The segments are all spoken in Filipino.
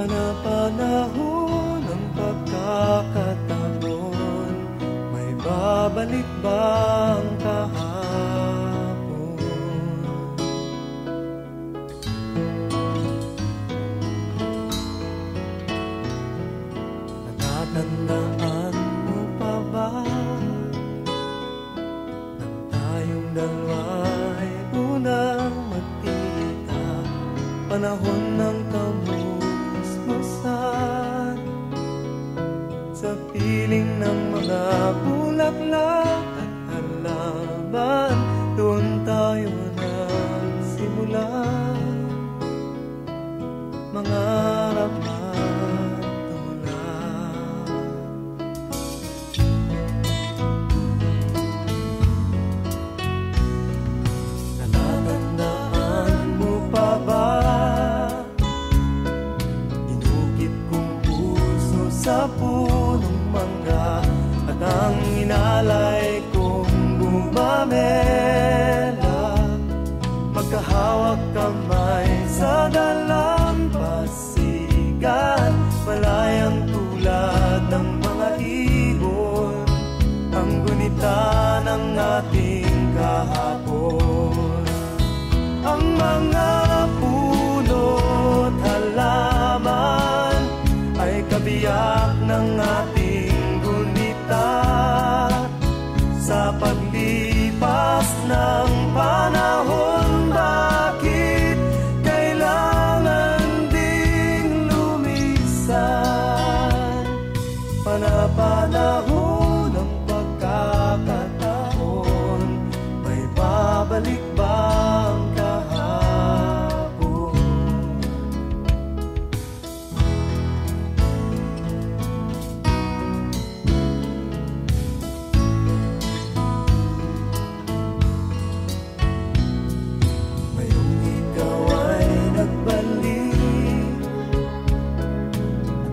Panapanahon ng pagkakataon, may babalik bang kahapon? Natatandaan mo pa ba nang tayong dalawa'y unang magkita, panahon ng kamusmusan, sa piling ng mga bulaklak at halaman, doon tayo nagsimula mangarap at tumulad. Natatandaan mo pa ba inukit kong puso sa punong mangga, at ang inalay kong bumamela, magkahawak kamay sa dalampasigan, malayang tulad ng mga ibon, ang gunita ng ating kahapon. Ang mga puno't halaman ay kabiyak ng ating gunita, sa paglipas ng panahon, bakit kailangan ding lumisan? Panapanahon ng pagkakataon, may babalik bang kahapon? Ngayong ikaw ay nagbalik,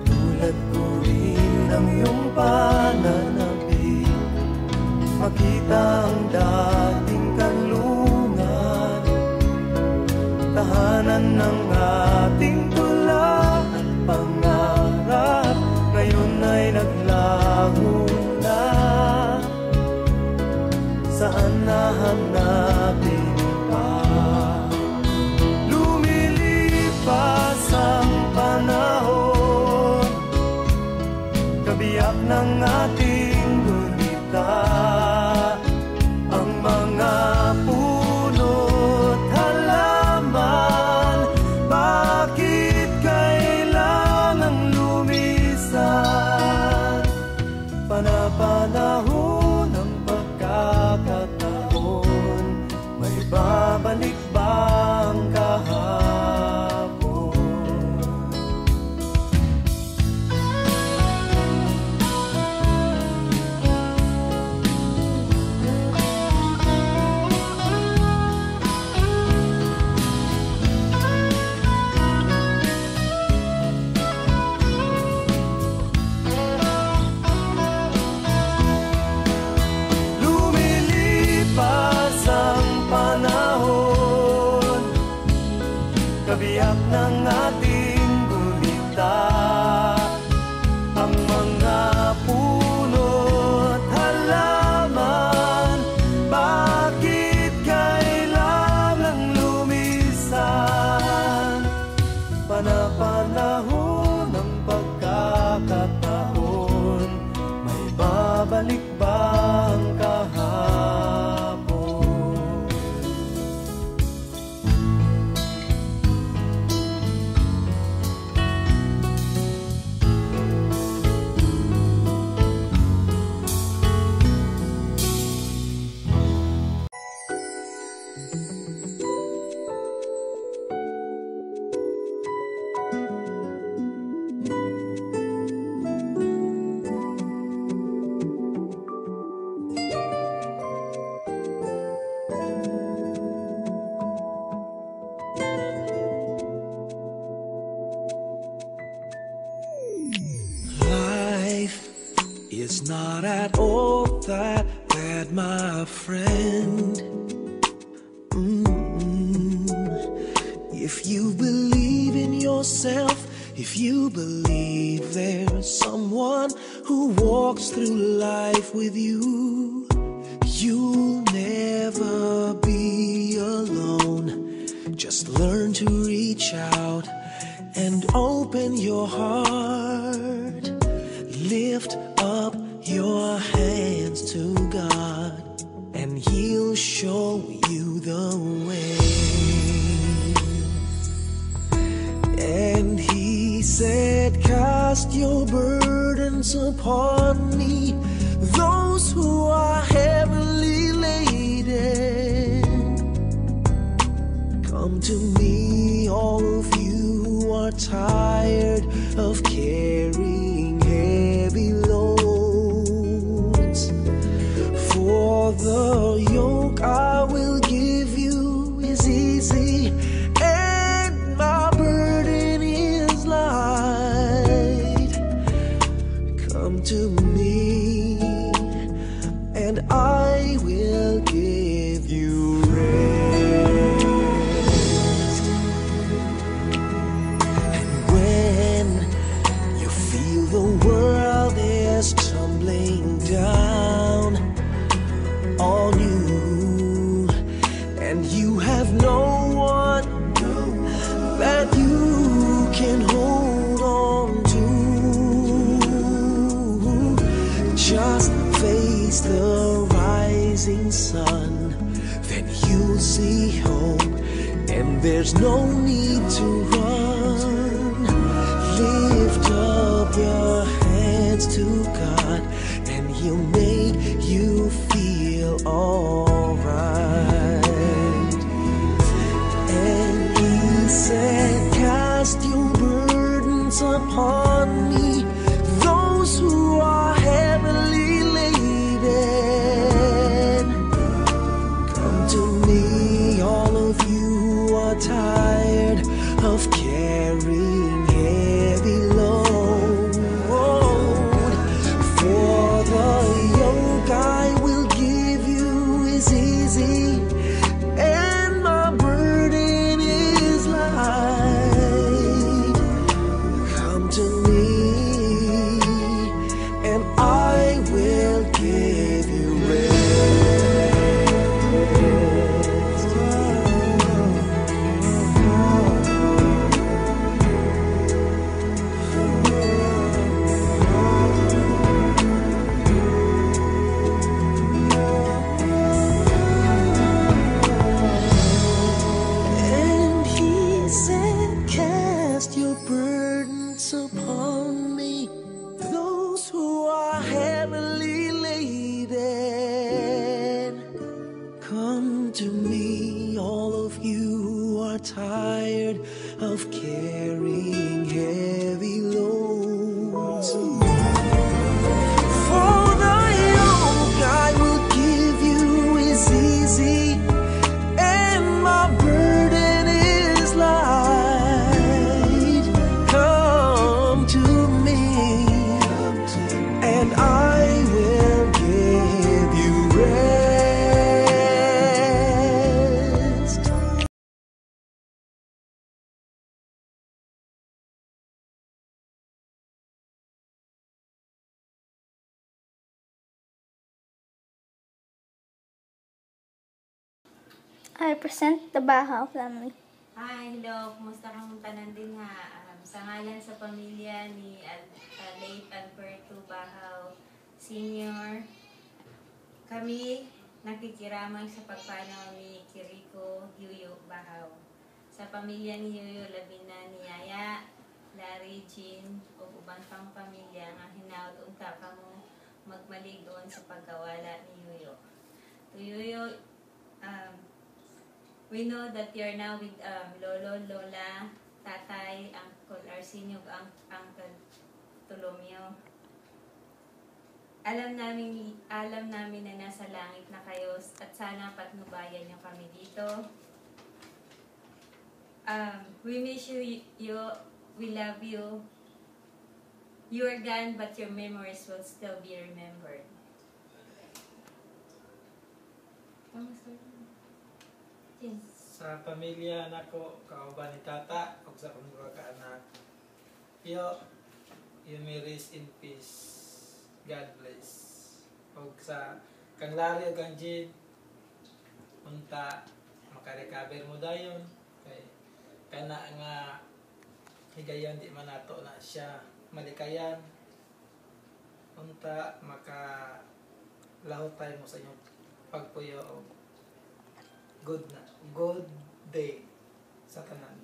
tulad ko rin ang iyong pananabik, makita ang dating kanlungan, tahanan ng ating tula at pangarap, ngayon ay naglaho na. Saan nahanapin pa? Lumilipas ang panahon, kabiyak ng ating gunita, ang mga puno't halaman, bakit kailangang lumisan? Panapanahon ng pagkakataon, may babalik bang kahapon? Lumilipas ang panahon, kabiyak ng ating gunita, ang mga puno't halaman, bakit kailangang lumisan? Panapanahon ng pagkakataon, may babalik bang kahapon? It's not at all that bad, my friend. If you believe in yourself, If you believe there's someone who walks through life with you, you'll never be alone. Just learn to reach out and open your heart. Lift up your hands to God, and He'll show you the way. And He said, cast your burdens upon me, those who are heavily laden. Come to me, all of you who are tired of carrying heavy loads. For the yoke I will give you is easy, and my burden is light. Come to me, and I will give you rest. And when you feel the world is tumbling down on you, and you have no one that you can hold on to, just face the rising sun, then you'll see hope, and there's no need to run. Lift up your hands to God, and He'll make you feel alright. And He said, cast your burdens upon me, those who are heavily laden. Come to me, all of you who are tired of carrying heavy load. For the yoke I will give you is easy, and my burden is light. Come to me, and I will give you rest. And He said, cast your burdens upon me, those who are heavily laden. Come to me, all of you who are tired of carrying heavy loads. For the yoke I will give you is easy, and my burden is light. Come to me, and I will give you rest. I present the Bahaw family. Hi, hello. Kumusta kang tanan din ha? Sa ngalan sa pamilya ni late Alberto Bahaw Sr., kami nakikiramay sa pagpanaw ni Kiriko Yuyo Bahaw. Sa pamilya ni Yuyo, labi na ni Yaya, Larry, Jean, o ubang pang pamilya nga hinaut unta ka mo magmaligon sa pagkawala ni Yuyo. To Yuyo, we know that you're now with Lolo, Lola, Tatay, Uncle Arsenio, Uncle Tolomeo. Alam namin na nasa langit na kayo at sana patnubayan niyo kami dito. We miss you, we love you. You are gone, but your memories will still be remembered. Sa pamilya nako kauban ni tata ug sa akong mga kaanak, You may rest in peace. God bless. O sa kang Larry o kang Jid, unta, makarecover mo dayon. Kay, kana nga, higayon di man nato na siya malikayan. Unta, makalahot tayo mo sa inyong pagpuyo o good day sa tanan.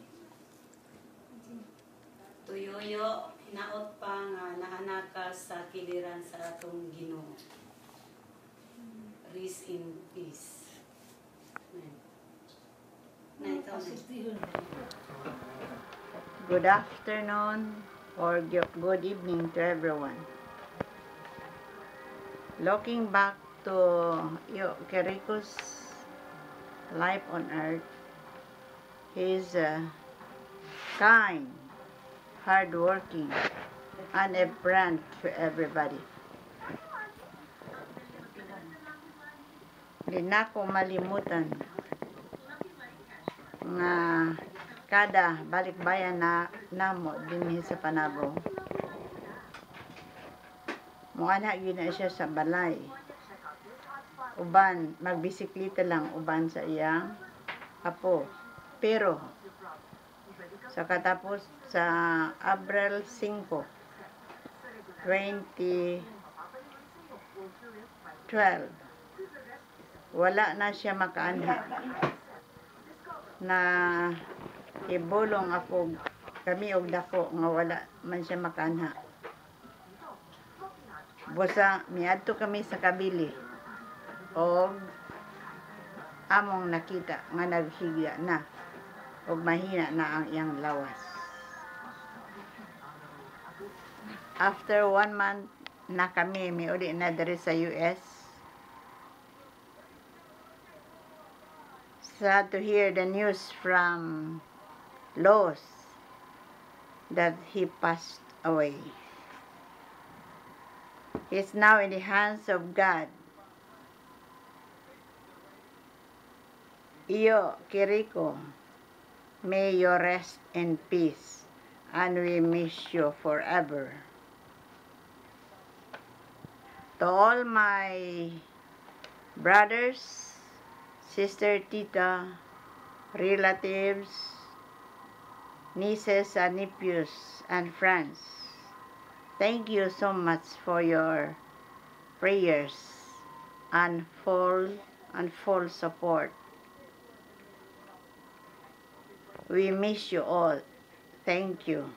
Tuyoyo, hinaot pa nga naanak ka sa kiliran sa atong Ginoo. Rest in peace. Good afternoon or good evening to everyone. Looking back to Kiriko's life on earth, he's kind, hardworking, and a friend to everybody. Di na ko malimutan nga kada balikbayan na namo dinhi sa Panabo. Muana gyud na siya sa balay. Uban magbisikleta lang uban sa iyang apo. Pero sa katapos sa Abril 5, 2012, wala na siya makaanha na ibulong ako kami og dako nga wala man siya makaanha. Busa miadto kami sa kabili og among nakita nga naghigya na og mahina na ang iyang lawas. After 1 month na kami miuli na diri sa US. Sad to hear the news from Los that he passed away. He's now in the hands of God. Iyo, Kiriko, may you rest in peace, and we miss you forever. To all my brothers, sister, tita, relatives, nieces and nephews, and friends, thank you so much for your prayers and full support. We miss you all. Thank you.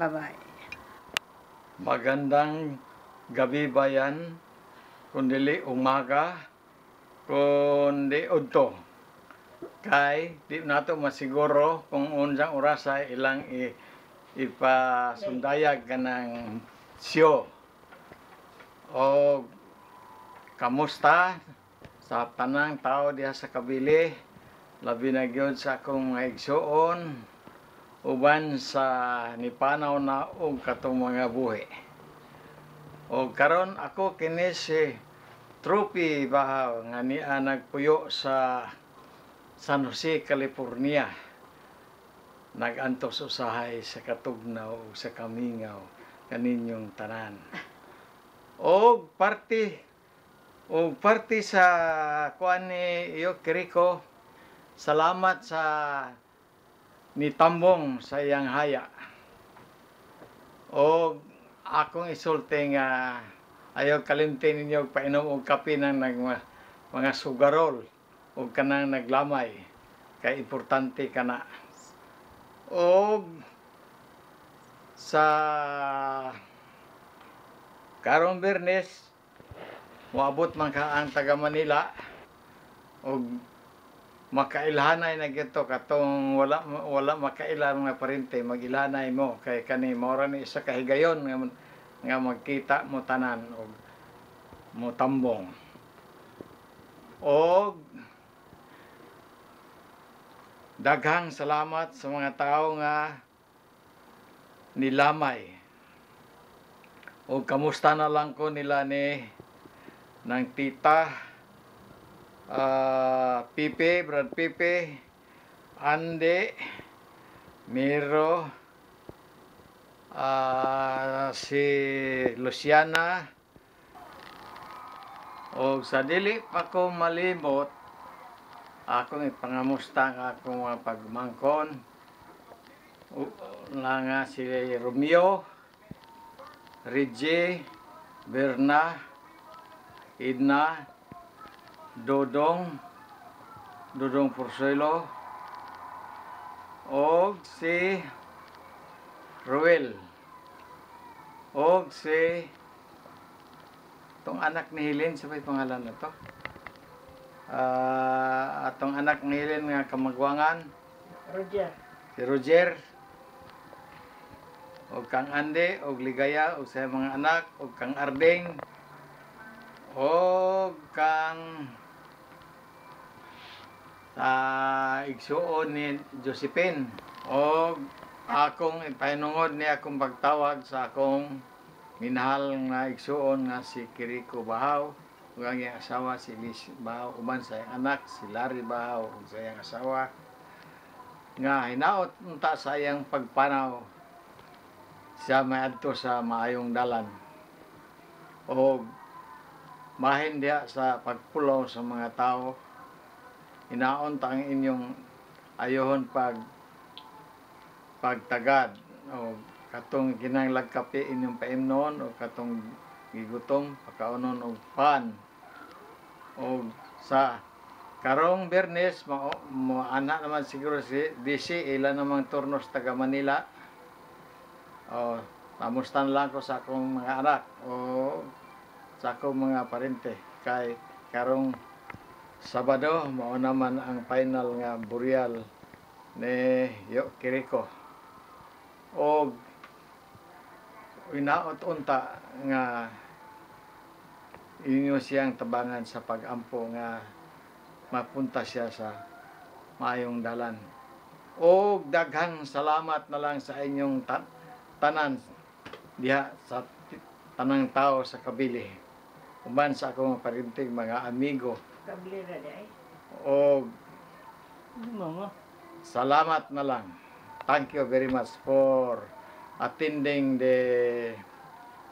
Bye-bye. Magandang gabi bayan, kundili umaga, kundi udto. Kay di nato masiguro kung unsang orasa ilang ipasundayag kanang siyo. O kamusta sa tanang tao diha sa kabili, labi na gyud sa akong mga igsuon, uban sa nipanaw na og katong mga buhi. O karon ako kini si Trupi Bahaw nga niya nagpuyo sa San Jose, California. Nagantos usahay sa katugnaw o sa kamingaw kaninyong tanan. O party sa kuan ni iyo Kiriko, salamat sa nitambong sa iyang haya. O akong isulti nga ayaw kalimtin ninyo painom og kape ng mga sugarol o kanang naglamay. Kay importante kana. O sa karong Biyernes, moabot man ka ang taga Manila o makailhanay na gito katong wala makailan mga parente, magilhanay mo kay kani mora ni isa kahigayon nga magkita mo tanan og mo tambong. Og daghang salamat sa mga tao nga nilamay. Og kamusta na lang ko nila ni ng tita Pipe, Brad Pipe, Ande, Miro, si Luciana, o sa dili pa ko malimot, akong ipangamusta nga akong mga pagmangkon nga si Romeo, Reggie, Berna, Idna, Dodong Porcelo, og si Ruel, og si itong anak ni Helen, sabay pangalan na to. Atong anak ni Helen nga kamagwangan, Roger. si Roger, og kang Ande, og Ligaya, og sa mga anak, og kang Ardeng, og kang igsuon ni Josephine, og akong ipahinungod ni akong pagtawag sa akong minahal nga igsuon nga si Kiriko Bahaw, ug ang iyang asawa si Liz Bahaw, uban sa iyang anak si Larry Bahaw, ug sa iyang asawa nga hinaot unta sa iyang pagpanaw siya may adto sa maayong dalan, og mahin diha sa pagpulaw sa mga tao. Hinaon ta ang inyong ayohon pagtagad, o katong kinahanglag kape inyong paimnon, o katong gigutom pakaunon og pan, o sa karong Bernes ana naman siguro si DC ilan namang turnos taga Manila. O pamustan lang ko sa akong mga anak o sa akong mga parente kay karong Sabado mao naman ang final nga burial ni Yo Kiriko. Og inaot unta nga inyo siyang tabangan sa pagampo nga mapunta siya sa maayong dalan. Og daghang salamat na lang sa inyong tanan diha sa tanang tao sa Kabili. Uban sa akong parinting mga amigo. Kablira di ay. Og salamat na lang. Thank you very much for attending the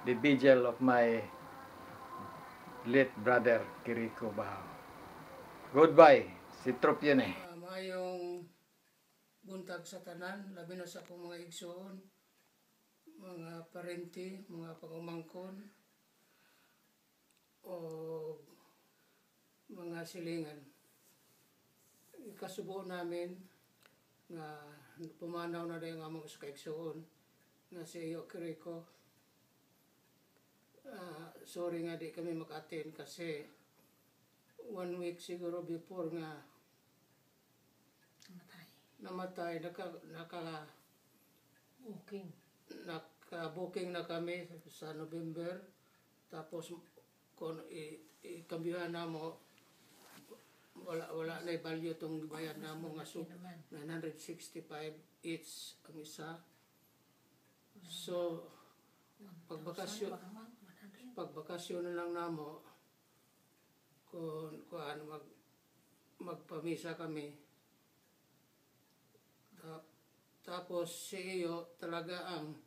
vigil of my late brother Kiriko Bahaw. Goodbye. Si Trop yun eh. Mayong buntag sa tanan, labi na sa akong mga igsoon, mga parente, mga pangumangkon, o mga silingan. Ikasubo namin nga pumanaw na dahil nga mga sa kaigsoon nga si Yo Kiriko. Sorry nga di kami maka-attend kasi 1 week siguro before nga namatay, naka-booking na kami sa November. Tapos kung ikambyuhan na mo, wala na i-value itong bayad na mo nga, so 965 each ang isa. So pagbakasyon na lang namo kung magpamisa kami. Tapos si Iyo talaga ang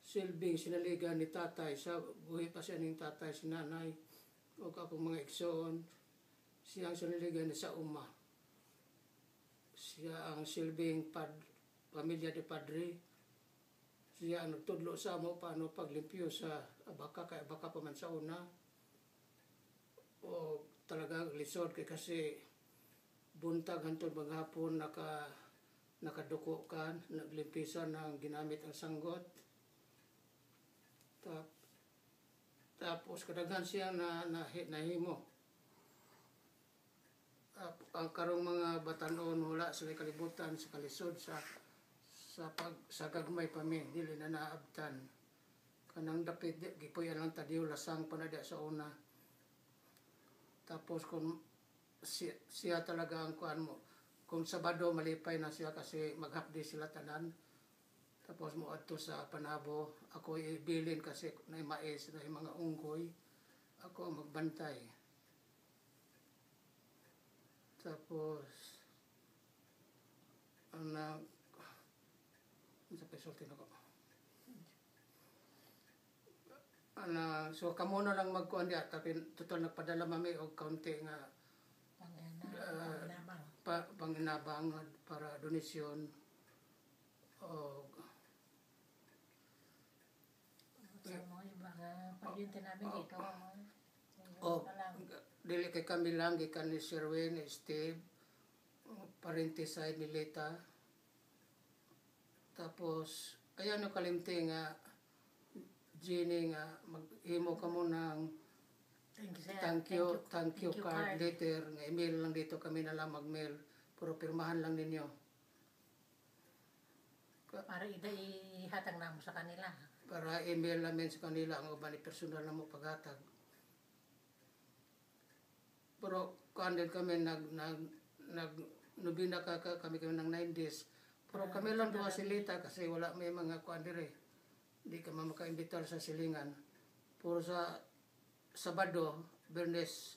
silbing sinaligan ni tatay, sa buhay pa siya ng tatay, si nanay o kapong mga igsoon. Siya ang sinaligan sa uma. Siya ang silbing pamilya de padre. Siya ang nagtudlo sa mo paano paglimpyo sa abaka, kay abaka pa man sa una. O talaga lisod kay kasi buntag hantod maghapon nakaduko ka, naglimpisan ng ginamit ang sanggot. Tapos kadaghan siya nahimo. Ang karong mga batanon wala sila kalibutan sa kalisod sa gagmay pa mi, dili na naabtan. Kanang dapit gipuyan lang tadiw lasang pa na sa una. Tapos kung siya talaga ang kuan mo, kung Sabado malipay na siya kasi maghapdi sila tanan. Tapos mo adto sa Panabo, ako ibilin kasi na mais na mga unggoy. Ako ang magbantay. Tapos ang sa pesultin ako. So kamo na lang magkuan diya, tapi total nagpadala mami og kaunti nga panginabang para donasyon o sa mga iba nga pagyunti namin dito. Dili kay kami lang gikan ni Sherwin, Steve, parente side ni Leta. Tapos ayan no kalimti nga Jenny nga maghimo ka mo ng thank you card later nga email lang dito, kami na lang mag-mail, puro pirmahan lang ninyo para ihatag na mo sa kanila, para email namin sa kanila ang uban ni personal na mo paghatag. Pero kuan din kami nag nubina kami ng 9 days, pero kami lang duha silita kasi wala may mga kuan dire, di ka maka-imbitar sa silingan. Puro sa Sabado, Bernes,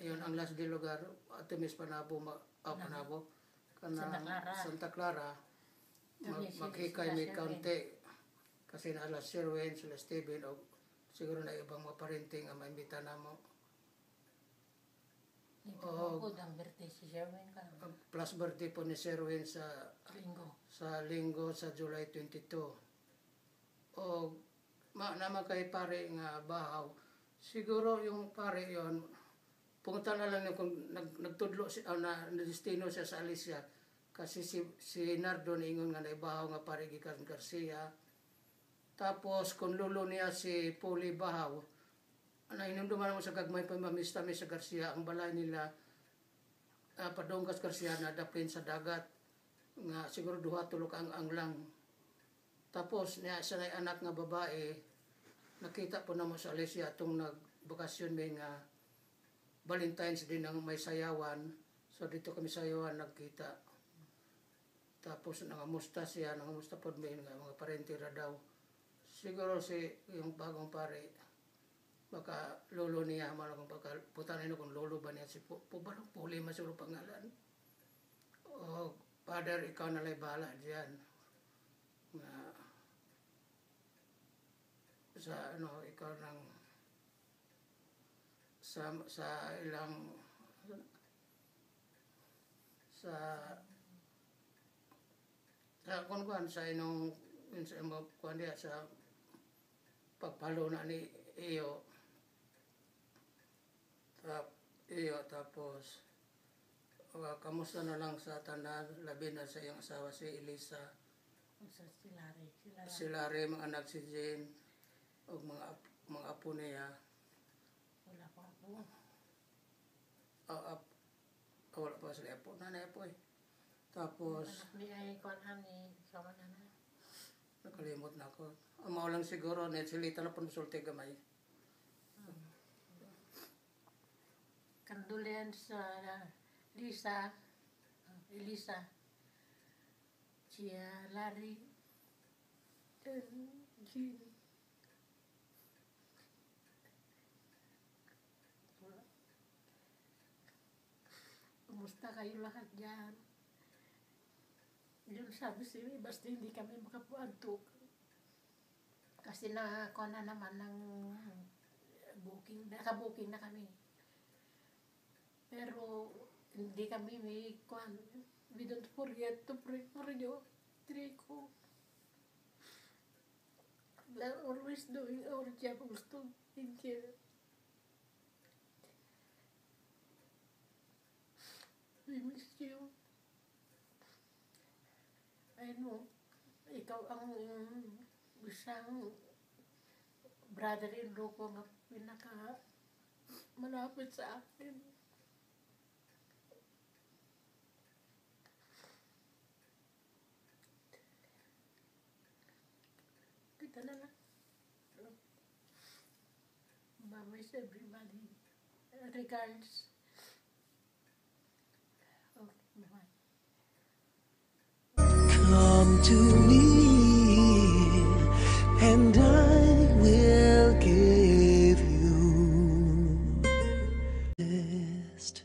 ayun ang last day lugar, Artemis Panabo, Santa Clara, maghikay may kaunti. Kasi na alas Sherwin, sila Steven, o siguro na ibang mga parenting ang maimbita na mo. Ang birthday si Sherwin ka. Plus birthday po ni Sherwin sa linggo sa July 22. O naman kay pare nga bahaw, siguro yung pare yon pumunta na lang kung nagtudlo na destino siya sa Alicia, kasi si Nardo niingon nga naibahaw nga pare gikan Garcia. Tapos kung lulo niya si Poli Bahaw, inumduman mo sa gagmay pa mamista sa Garcia, ang balay nila Padongkas Garcia na daplin sa dagat nga siguro 2-3 ang lang. Tapos niya siya na anak nga babae, nakita po na mo sa Alicia itong nagbakasyon may nga Valentine's din ang may sayawan. So dito kami sayawan nagkita. Tapos nangamusta siya, nangamusta po may nga mga parente ra daw. Siguro yung bagong pare, baka lolo niya, malang baka putanin kung lolo ba niya si Pubarang Puli masuro pangalan. O Father, ikaw na lay bahala diyan. Nga sa ikaw nang sa ilang kuan sa inong kuan diya sa pagpalo na ni iyo tapos kamusta na lang sa tanan, labi na sa iyang asawa si Elisa, si Larry, mga anak si Jane o mga apo niya. Wala pa ako. Wala pa sila apo, nanay apo eh. Tapos anak ni ay kuan ni sama na nakalimot na ako. Ang maulang siguro net silita na pansulti gamay. Condolence sa Elisa, siya Larry, and Jean. Kumusta kayo lahat dyan? Yun sabi siya, basta hindi kami makapuantok. Kasi nakakuha na naman ng booking, naka-booking na kami. Pero hindi kami may kuhan. We don't forget to pray for you, Trico. We are always doing our job also in here. We miss you. I know, ikaw ang isang brother-in-law ko na pinaka malapit sa akin. Kita na lang. Mamiss everybody. Regards. Okay, bye. Come to me, and I will give you rest.